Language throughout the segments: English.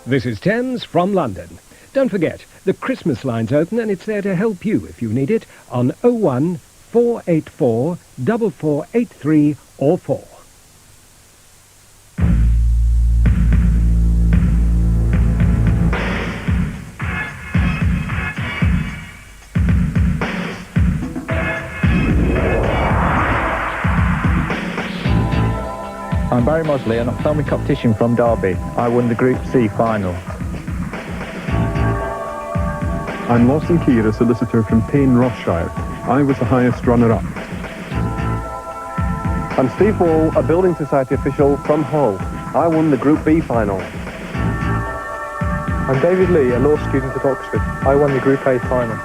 This is Thames from London. Don't forget, the Christmas line's open and it's there to help you if you need it on 01 484 4483 or 4. I'm Barry Mosley, an ophthalmic optician from Derby. I won the Group C final. I'm Lawson Keir, a solicitor from Payne, Rothshire. I was the highest runner-up. I'm Steve Wall, a Building Society official from Hull. I won the Group B final. I'm David Lee, a law student at Oxford. I won the Group A final.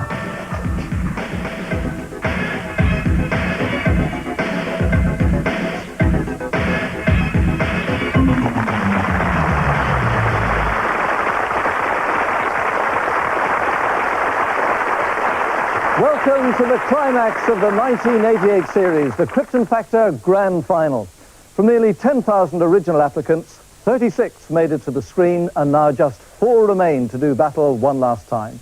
Welcome to the climax of the 1988 series, the Krypton Factor Grand Final. From nearly 10,000 original applicants, 36 made it to the screen, and now just 4 remain to do battle one last time.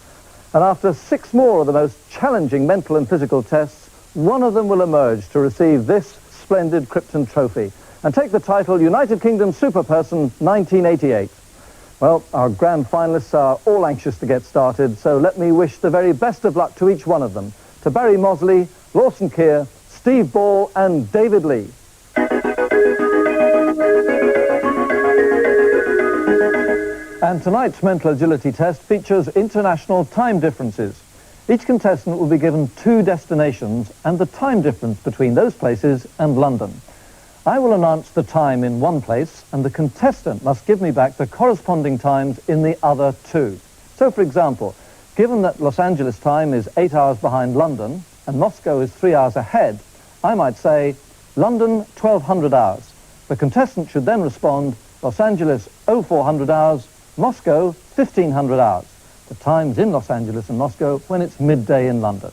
And after 6 more of the most challenging mental and physical tests, one of them will emerge to receive this splendid Krypton trophy and take the title United Kingdom Superperson 1988. Well, our grand finalists are all anxious to get started, so let me wish the very best of luck to each one of them. To Barry Mosley, Lawson Keir, Steve Ball and David Lee. And tonight's mental agility test features international time differences. Each contestant will be given 2 destinations and the time difference between those places and London. I will announce the time in one place, and the contestant must give me back the corresponding times in the other 2. So, for example, given that Los Angeles time is 8 hours behind London, and Moscow is 3 hours ahead, I might say, London, 1200 hours. The contestant should then respond, Los Angeles, 0400 hours, Moscow, 1500 hours. The times in Los Angeles and Moscow when it's midday in London.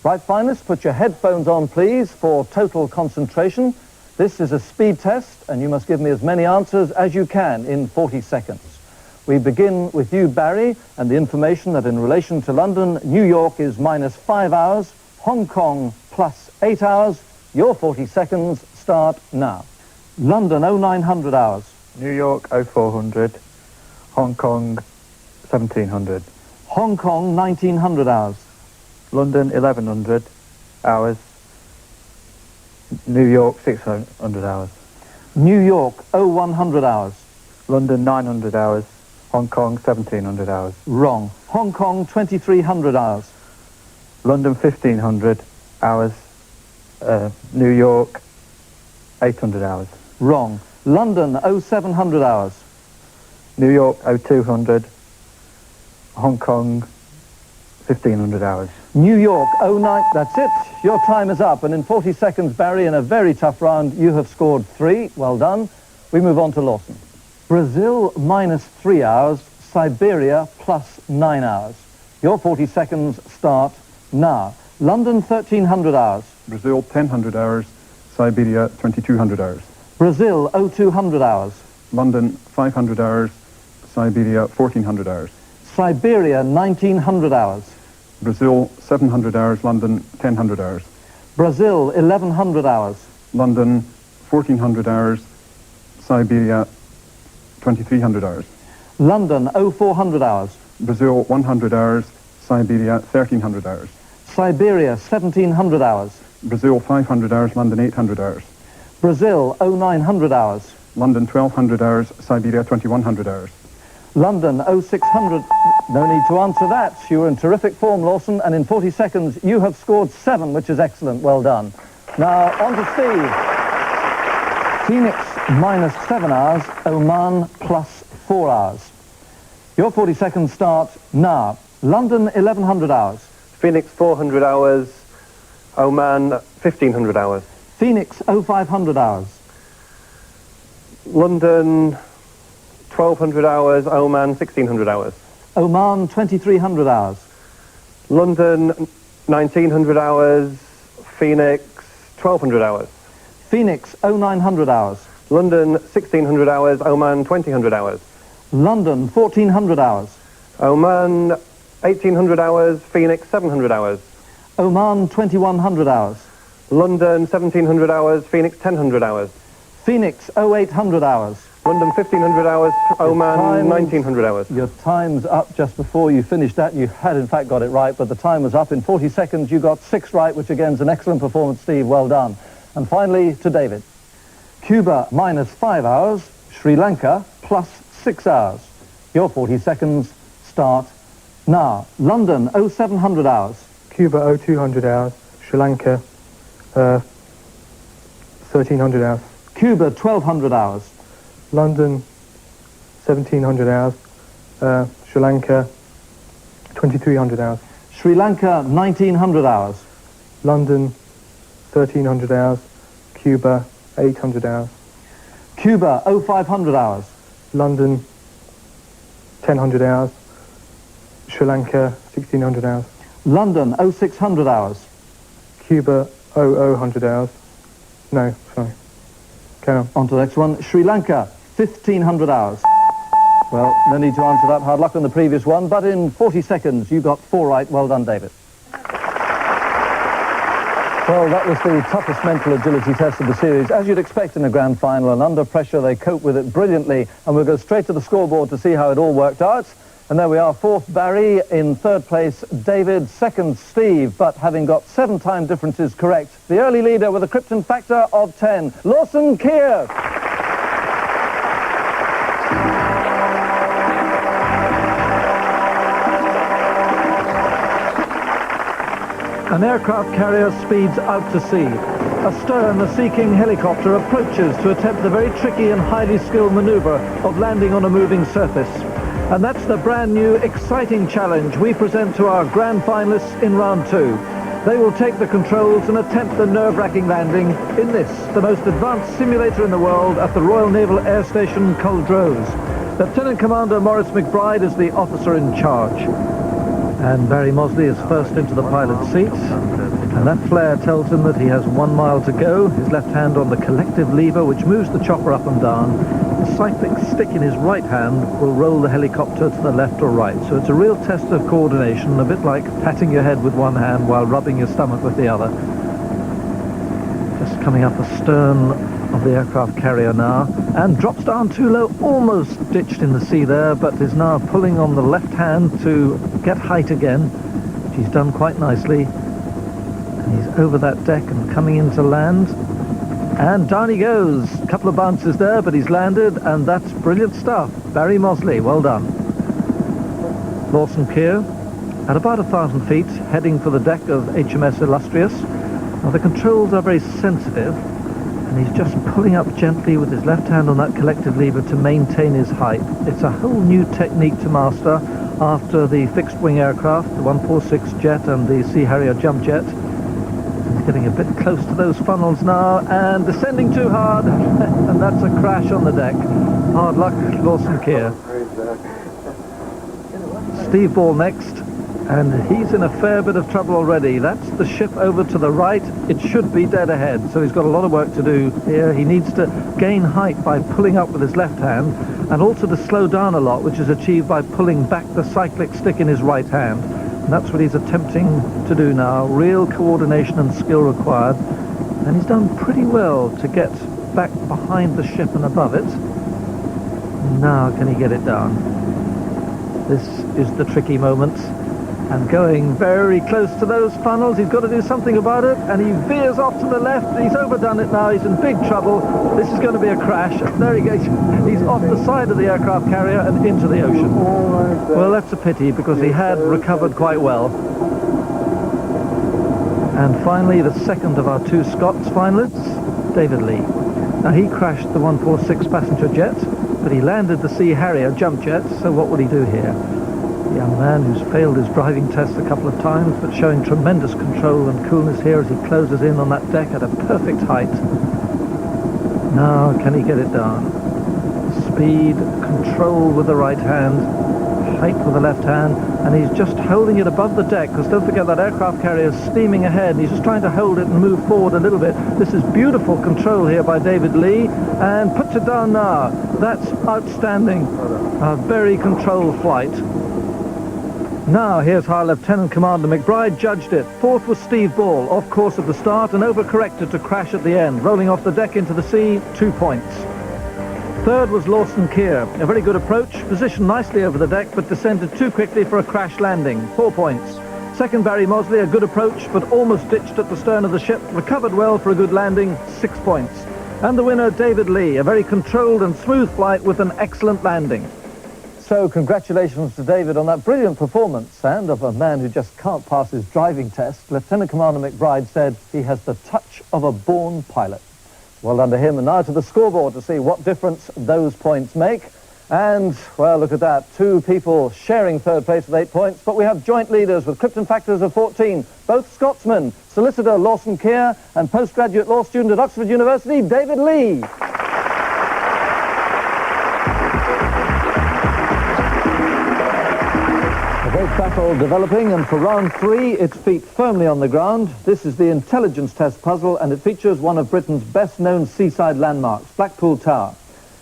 Right, finalists, put your headphones on, please, for total concentration. This is a speed test, and you must give me as many answers as you can in 40 seconds. We begin with you, Barry, and the information that in relation to London, New York is minus 5 hours, Hong Kong plus 8 hours. Your 40 seconds start now. London, 0900 hours. New York 0400, Hong Kong 1700. Hong Kong, 1900 hours. London 1100 hours. New York 600 hours. New York, 0100 hours. London 900 hours. Hong Kong 1700 hours. Wrong. Hong Kong, 2300 hours. London 1500 hours. New York 800 hours. Wrong. London, 0700 hours. New York 0200. Hong Kong 1500 hours. New York, 09... That's it. Your time is up. And in 40 seconds, Barry, in a very tough round, you have scored 3. Well done. We move on to Lawson. Brazil, minus 3 hours. Siberia, plus 9 hours. Your 40 seconds start now. London, 1300 hours. Brazil, 1000 hours. Siberia, 2200 hours. Brazil, 0200 hours. London, 500 hours. Siberia, 1400 hours. Siberia, 1900 hours. Brazil, 700 hours. London, 1000 hours. Brazil, 1100 hours. London, 1400 hours. Siberia, 2300 hours. London, 0400 hours. Brazil, 100 hours. Siberia, 1300 hours. Siberia, 1700 hours. Brazil, 500 hours. London, 800 hours. Brazil, 0900 hours. London, 1200 hours. Siberia, 2100 hours. London, 0600... No need to answer that. You were in terrific form, Lawson, and in 40 seconds you have scored 7, which is excellent. Well done. Now, on to Steve. Phoenix, minus 7 hours. Oman, plus 4 hours. Your 40 seconds start now. London, 1100 hours. Phoenix, 400 hours. Oman, 1500 hours. Phoenix, 0500 hours. London, 1200 hours. Oman, 1600 hours. Oman, 2300 hours. London, 1900 hours. Phoenix, 1200 hours. Phoenix, 0900 hours. London, 1600 hours. Oman, 2000 hours. London, 1400 hours. Oman, 1800 hours. Phoenix, 700 hours. Oman, 2100 hours. London, 1700 hours. Phoenix, 1000 hours. Phoenix, 0800 hours. London, 1500 hours. Oman, time's- 1900 hours. Your time's up just before you finished that. You had, in fact, got it right, but the time was up. In 40 seconds, you got 6 right, which, again, is an excellent performance, Steve. Well done. And finally, to David. Cuba, -5 hours. Sri Lanka, +6 hours. Your 40 seconds start now. London, 0700 hours. Cuba, 0200 hours. Sri Lanka, 1300 hours. Cuba, 1200 hours. London, 1700 hours. Sri Lanka, 2300 hours. Sri Lanka, 1900 hours. London, 1300 hours. Cuba, 800 hours. Cuba, 0500 hours. London, 1000 hours. Sri Lanka, 1600 hours. London, 0600 hours. Cuba, 0000 hours. No, sorry. Carry on. On to the next one. Sri Lanka, 1500 hours. Well, no need to answer that. Hard luck on the previous one, but in 40 seconds, you got 4 right. Well done, David. Well, that was the toughest mental agility test of the series. As you'd expect in a grand final, and under pressure, they cope with it brilliantly. And we'll go straight to the scoreboard to see how it all worked out. And there we are, 4th Barry, in 3rd place David, 2nd Steve, but having got 7 time differences correct, the early leader with a Krypton factor of 10, Lawson Keir. An aircraft carrier speeds out to sea. Astern, a Sea King helicopter approaches to attempt the very tricky and highly skilled maneuver of landing on a moving surface. And that's the brand new, exciting challenge we present to our grand finalists in round 2. They will take the controls and attempt the nerve-wracking landing in this, the most advanced simulator in the world at the Royal Naval Air Station Culdrose. Lieutenant Commander Maurice McBride is the officer in charge. And Barry Mosley is first into the pilot's seat. And that flare tells him that he has 1 mile to go. His left hand on the collective lever, which moves the chopper up and down. The cyclic stick in his right hand will roll the helicopter to the left or right. So it's a real test of coordination, a bit like patting your head with one hand while rubbing your stomach with the other. Just coming up astern of the aircraft carrier now, and drops down too low, almost ditched in the sea there, but is now pulling on the left hand to get height again, which he's done quite nicely. And he's over that deck and coming in to land. And down he goes. A couple of bounces there, but he's landed, and that's brilliant stuff. Barry Mosley, well done. Lawson Keir, at about 1,000 feet, heading for the deck of HMS Illustrious. Now, the controls are very sensitive, and he's just pulling up gently with his left hand on that collective lever to maintain his height. It's a whole new technique to master after the fixed-wing aircraft, the 146 jet and the Sea Harrier jump jet. He's getting a bit close to those funnels now, and descending too hard, and that's a crash on the deck. Hard luck, Lawson Keir. Steve Ball next, and he's in a fair bit of trouble already. That's the ship over to the right. It should be dead ahead, so he's got a lot of work to do here. He needs to gain height by pulling up with his left hand, and also to slow down a lot, which is achieved by pulling back the cyclic stick in his right hand. And that's what he's attempting to do now. Real coordination and skill required. And he's done pretty well to get back behind the ship and above it. Now can he get it down? This is the tricky moment. And going very close to those funnels, he's got to do something about it, and he veers off to the left. He's overdone it now. He's in big trouble. This is going to be a crash. There he goes. He's off the side of the aircraft carrier and into the ocean. Well, that's a pity, because he had recovered quite well. And finally, the second of our 2 Scots finalists, David Lee. Now, he crashed the 146 passenger jet, but he landed the Sea Harrier jump jet, so what would he do here? A young man who's failed his driving test a couple of times, but showing tremendous control and coolness here as he closes in on that deck at a perfect height. Now, can he get it down? Speed, control with the right hand, height with the left hand, and he's just holding it above the deck, because don't forget that aircraft carrier is steaming ahead, and he's just trying to hold it and move forward a little bit. This is beautiful control here by David Lee, and puts it down now. That's outstanding. A very controlled flight. Now, here's High Lieutenant Commander McBride judged it. Fourth was Steve Ball, off course at the start and overcorrected to crash at the end. Rolling off the deck into the sea, 2 points. Third was Lawson Keir. A very good approach, positioned nicely over the deck, but descended too quickly for a crash landing, 4 points. Second, Barry Mosley, a good approach, but almost ditched at the stern of the ship. Recovered well for a good landing, 6 points. And the winner, David Lee, a very controlled and smooth flight with an excellent landing. So congratulations to David on that brilliant performance, and of a man who just can't pass his driving test. Lieutenant Commander McBride said he has the touch of a born pilot. Well done to him, and now to the scoreboard to see what difference those points make. And, well, look at that, 2 people sharing third place with 8 points, but we have joint leaders with Krypton factors of 14, both Scotsmen, solicitor Lawson Keir and postgraduate law student at Oxford University, David Lee. A great battle developing, and for round 3, its feet firmly on the ground. This is the intelligence test puzzle, and it features one of Britain's best-known seaside landmarks, Blackpool Tower.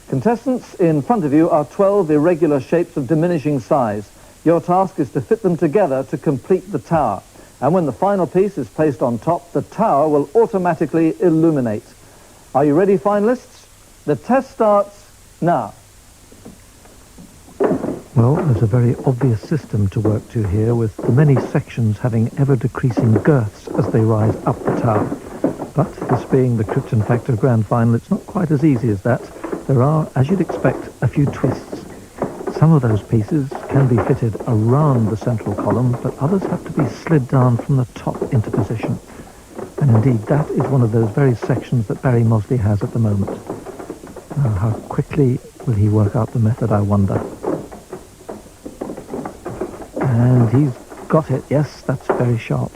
Contestants, in front of you are 12 irregular shapes of diminishing size. Your task is to fit them together to complete the tower. And when the final piece is placed on top, the tower will automatically illuminate. Are you ready, finalists? The test starts now. Well, there's a very obvious system to work to here, with the many sections having ever-decreasing girths as they rise up the tower. But this being the Krypton Factor Grand Final, it's not quite as easy as that. There are, as you'd expect, a few twists. Some of those pieces can be fitted around the central column, but others have to be slid down from the top into position. And indeed, that is one of those very sections that Barry Mosley has at the moment. Now, how quickly will he work out the method, I wonder? And he's got it, yes, that's very sharp.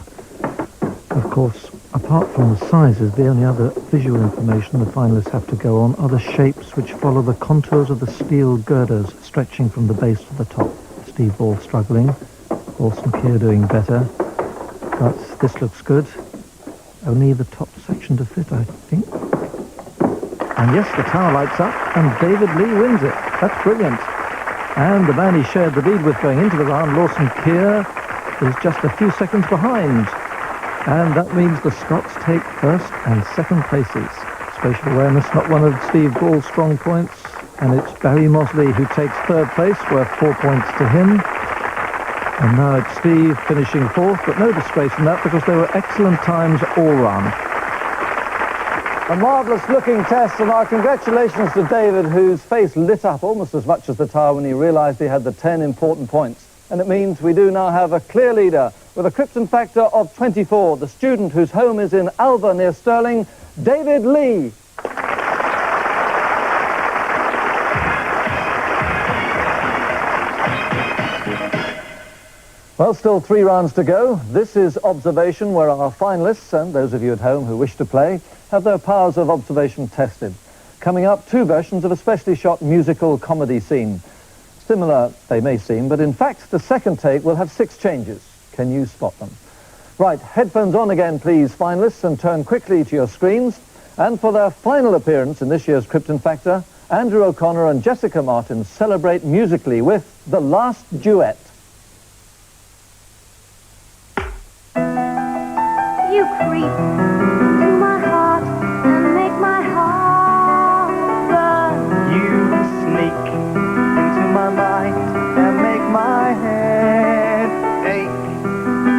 Of course, apart from the sizes, the only other visual information the finalists have to go on are the shapes which follow the contours of the steel girders stretching from the base to the top. Steve Ball struggling, Lawson Keir doing better, but this looks good. Only the top section to fit, I think. And yes, the tower lights up, and David Lee wins it. That's brilliant. And the man he shared the lead with going into the round, Lawson Keir, is just a few seconds behind. And that means the Scots take first and second places. Spatial awareness, not one of Steve Ball's strong points. And it's Barry Mosley who takes third place, worth 4 points to him. And now it's Steve finishing fourth, but no disgrace in that because they were excellent times all round. A marvellous looking test, and our congratulations to David, whose face lit up almost as much as the tower when he realised he had the 10 important points. And it means we do now have a clear leader with a Krypton factor of 24, the student whose home is in Alva near Stirling, David Lee. Well, still 3 rounds to go. This is observation, where our finalists, and those of you at home who wish to play, have their powers of observation tested. Coming up, 2 versions of a specially shot musical comedy scene. Similar they may seem, but in fact the second take will have 6 changes. Can you spot them? Right, headphones on again please, finalists, and turn quickly to your screens. And for their final appearance in this year's Krypton Factor, Andrew O'Connor and Jessica Martin celebrate musically with The Last Duet. You creep into my heart and make my heart burn. You sneak into my mind and make my head ache.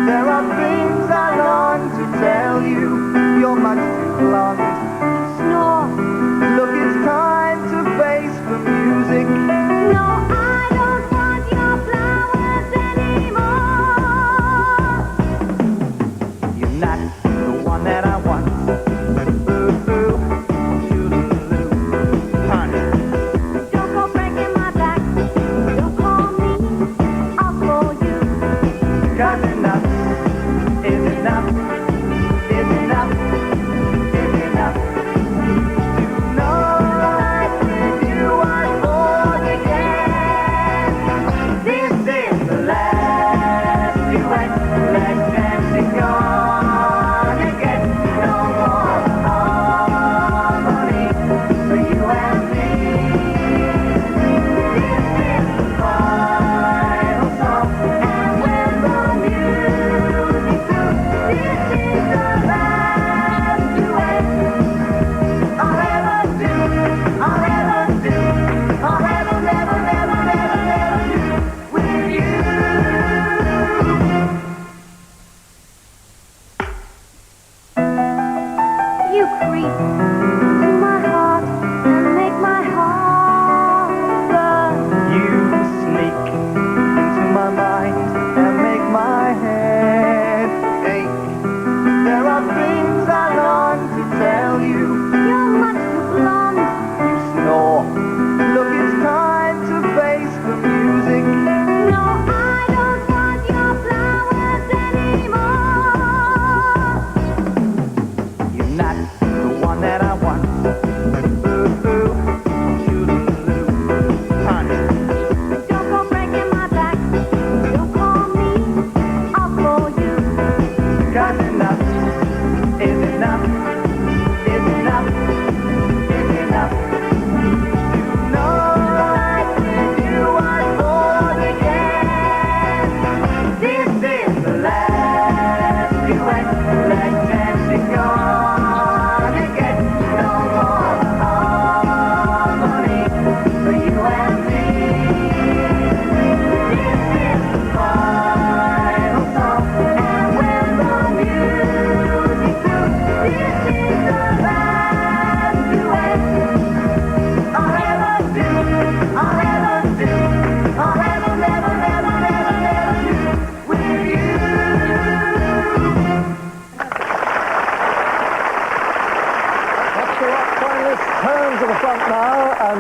There are things I long to tell you, you're much too blunt. Snore. Look, it's time to face the music. No, I don't want your flowers.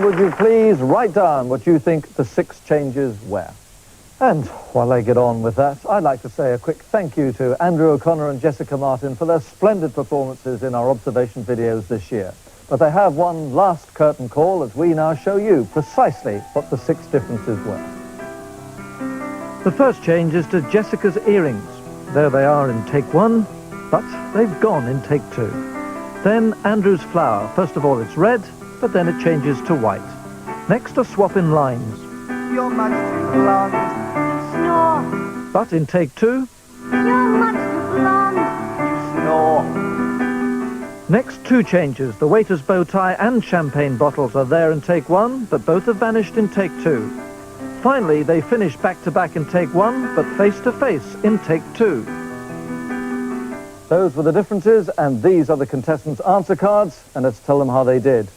would you please write down what you think the 6 changes were? And while I get on with that, I'd like to say a quick thank you to Andrew O'Connor and Jessica Martin for their splendid performances in our observation videos this year. But they have one last curtain call as we now show you precisely what the 6 differences were. The first change is to Jessica's earrings. There they are in take 1, but they've gone in take 2. Then Andrew's flower. First of all it's red, but then it changes to white. Next a swap in lines. You're much too blonde. Snore. But in take 2, You're much too blonde. You snore. next 2 changes. The waiter's bow tie and champagne bottles are there in take 1, but both have vanished in take 2. Finally, they finish back-to-back in take 1, but face-to-face in take 2. Those were the differences, and these are the contestants' answer cards, and let's tell them how they did.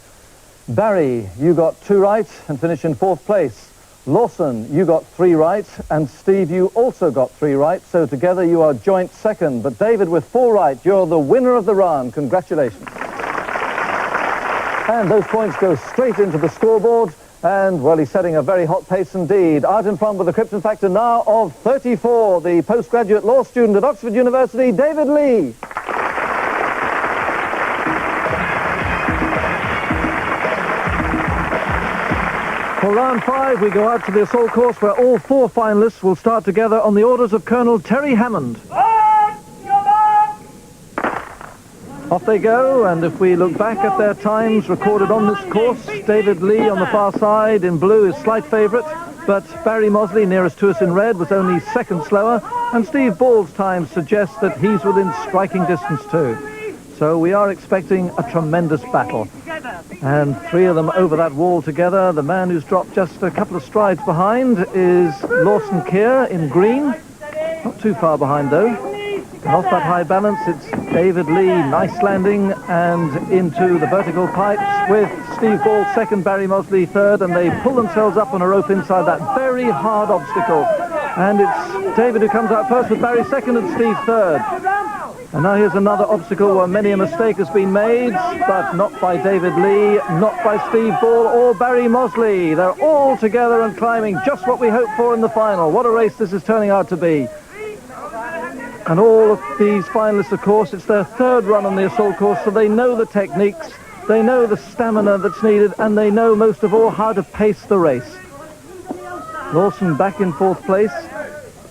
Barry, you got 2 right and finished in 4th place. Lawson, you got 3 right, and Steve, you also got 3 right, so together you are joint 2nd. But David, with 4 right, you're the winner of the round. Congratulations. And those points go straight into the scoreboard. And, well, he's setting a very hot pace indeed. Out in front with a Krypton factor now of 34, the postgraduate law student at Oxford University, David Lee. For round 5, we go out to the assault course where all 4 finalists will start together on the orders of Colonel Terry Hammond. Off they go, and if we look back at their times recorded on this course, David Lee on the far side in blue is slight favourite, but Barry Mosley, nearest to us in red, was only 2nd slower, and Steve Ball's time suggests that he's within striking distance too. So we are expecting a tremendous battle. And 3 of them over that wall together. The man who's dropped just a couple of strides behind is Lawson Keir in green. Not too far behind though. And off that high balance, it's David Lee, nice landing, and into the vertical pipes with Steve Ball 2nd, Barry Mosley 3rd, and they pull themselves up on a rope inside that very hard obstacle. And it's David who comes out first with Barry 2nd and Steve 3rd. And now here's another obstacle where many a mistake has been made, but not by David Lee, not by Steve Ball or Barry Mosley. They're all together and climbing, just what we hoped for in the final. What a race this is turning out to be. And all of these finalists, of course, it's their 3rd run on the assault course, so they know the techniques, they know the stamina that's needed, and they know most of all how to pace the race. Lawson back in 4th place,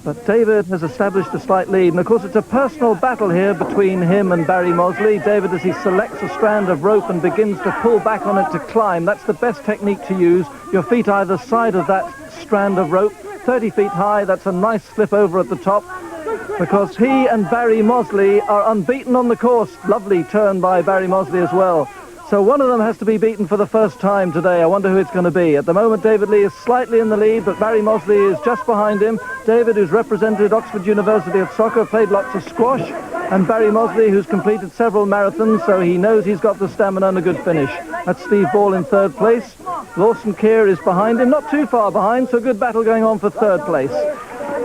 but David has established a slight lead, and of course it's a personal battle here between him and Barry Mosley. David, as he selects a strand of rope and begins to pull back on it to climb, that's the best technique to use. Your feet either side of that strand of rope, 30 feet high, that's a nice flip over at the top, because he and Barry Mosley are unbeaten on the course. Lovely turn by Barry Mosley as well. So one of them has to be beaten for the first time today. I wonder who it's going to be. At the moment, David Lee is slightly in the lead, but Barry Mosley is just behind him. David, who's represented Oxford University of Soccer, played lots of squash, and Barry Mosley, who's completed several marathons, so he knows he's got the stamina and a good finish. That's Steve Ball in 3rd place. Lawson Keir is behind him, not too far behind, so a good battle going on for 3rd place.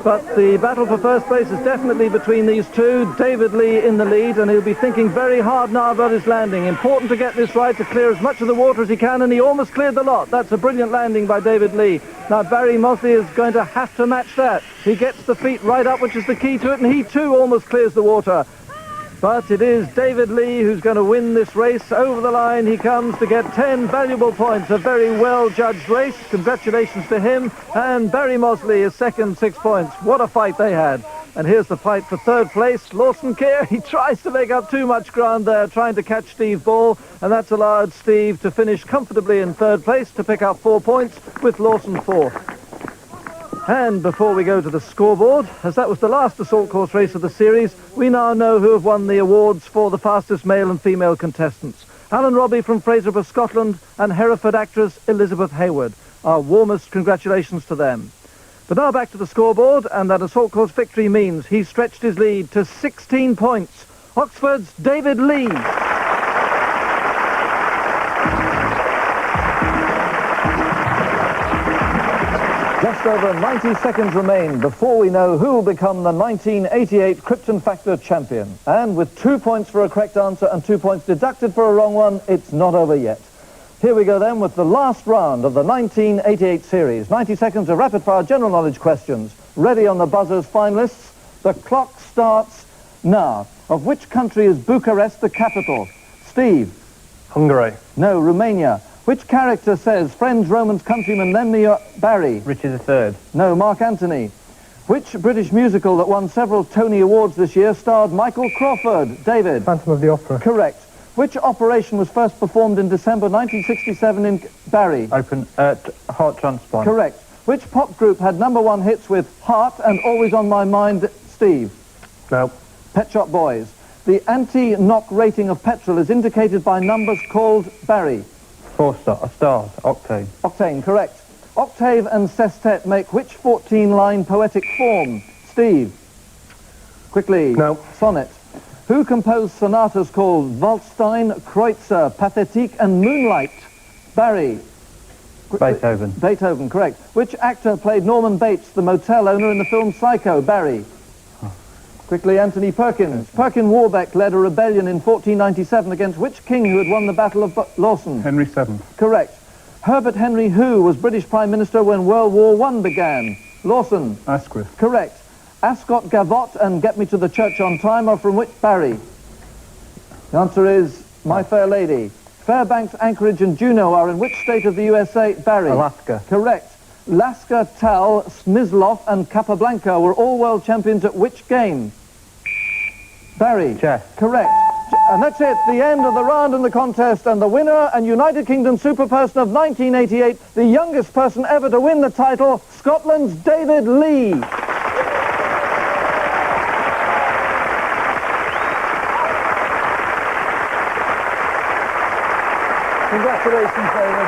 But the battle for 1st place is definitely between these 2. David Lee in the lead, and he'll be thinking very hard now about his landing. Important to get this right, to clear as much of the water as he can, and he almost cleared the lot. That's a brilliant landing by David Lee. Now Barry Mosley is going to have to match that. He gets the feet right up, which is the key to it, and he too almost clears the water. But it is David Lee who's going to win this race. Over the line he comes to get 10 valuable points. A very well-judged race. Congratulations to him. And Barry Mosley is 2nd, 6 points. What a fight they had. And here's the fight for 3rd place. Lawson Keir, he tries to make up too much ground there, trying to catch Steve Ball. And that's allowed Steve to finish comfortably in 3rd place, to pick up 4 points, with Lawson 4th. And before we go to the scoreboard, as that was the last assault course race of the series, we now know who have won the awards for the fastest male and female contestants. Alan Robbie from Fraserburgh, Scotland, and Hereford actress Elizabeth Hayward. Our warmest congratulations to them. But now back to the scoreboard, and that assault course victory means he's stretched his lead to 16 points. Oxford's David Lee. Just over 90 seconds remain before we know who will become the 1988 Krypton Factor champion. And with 2 points for a correct answer and 2 points deducted for a wrong one, it's not over yet. Here we go then with the last round of the 1988 series. 90 seconds of rapid-fire general knowledge questions. Ready on the buzzers, finalists. The clock starts now. Of which country is Bucharest the capital? Steve? Hungary. No, Romania. Which character says, friends, Romans, countrymen, lend me your... Barry? Richard III. No, Mark Antony. Which British musical that won several Tony Awards this year starred Michael Crawford? David? Phantom of the Opera. Correct. Which operation was first performed in December 1967 in... Barry? Heart transplant. Correct. Which pop group had #1 hits with Heart and Always on My Mind? Steve? No. Pet Shop Boys. The anti-knock rating of petrol is indicated by numbers called... Barry? 4 stars. Octane. Octane, correct. Octave and sestet make which 14-line poetic form? Steve? Quickly. No. Sonnet. Who composed sonatas called Waldstein, Kreutzer, Pathétique and Moonlight? Barry? Beethoven. Beethoven, correct. Which actor played Norman Bates, the motel owner in the film Psycho? Barry? Quickly, Anthony Perkins. Perkin Warbeck led a rebellion in 1497 against which king who had won the Battle of Lawson? Henry VII. Correct. Herbert Henry who was British Prime Minister when World War I began? Lawson? Asquith. Correct. Ascot, Gavotte and Get Me to the Church on Time are from which? Barry? The answer is My Fair Lady. Fairbanks, Anchorage and Juneau are in which state of the USA? Barry? Alaska. Correct. Lasker, Tal, Smyslow and Capablanca were all world champions at which game? Barry? Chess. Correct. And that's it, the end of the round in the contest, and the winner and United Kingdom Superperson of 1988, the youngest person ever to win the title, Scotland's David Lee. Congratulations, David.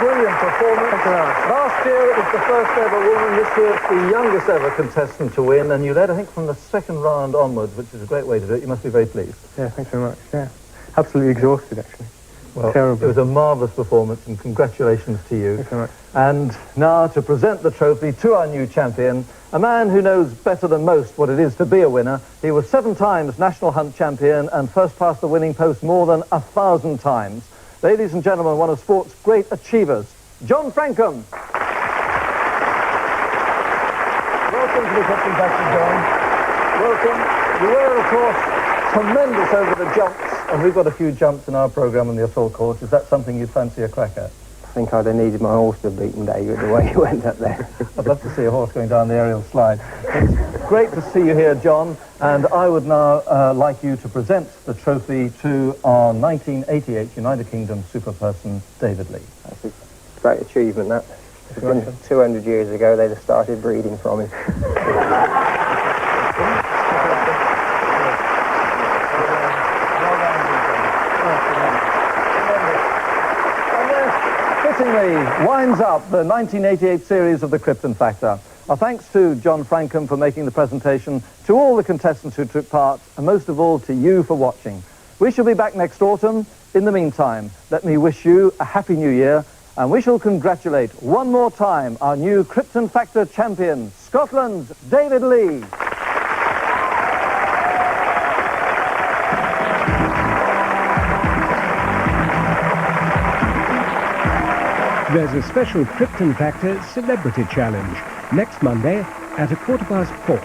Brilliant performance. Last year it was the first ever woman. This year it's the youngest ever contestant to win, and you led, I think, from the second round onwards, which is a great way to do it. You must be very pleased. Yeah, thanks very much. Yeah. Absolutely exhausted, actually. Well, Terrible. it was a marvellous performance, and congratulations to you. Thanks very much. And now to present the trophy to our new champion, a man who knows better than most what it is to be a winner. He was 7 times National Hunt champion and first past the winning post more than 1,000 times. Ladies and gentlemen, one of sport's great achievers, John Frankham. Welcome to the Krypton Factor, John. Welcome. You were, of course, tremendous over the jumps, and we've got a few jumps in our programme on the assault course. Is that something you'd fancy a crack at? I think I'd have needed my horse to have beaten David the way he went up there. I'd love to see a horse going down the aerial slide. It's great to see you here, John, and I would now like you to present the trophy to our 1988 United Kingdom Superperson, David Lee. That's a great achievement, that. It's been 200 years ago they'd have started breeding from him. Fittingly winds up the 1988 series of the Krypton Factor. Our thanks to John Frankham for making the presentation, to all the contestants who took part, and most of all to you for watching. We shall be back next autumn. In the meantime, let me wish you a happy new year, and we shall congratulate one more time our new Krypton Factor champion, Scotland's David Lee. There's a special Krypton Factor Celebrity Challenge next Monday at 4:15.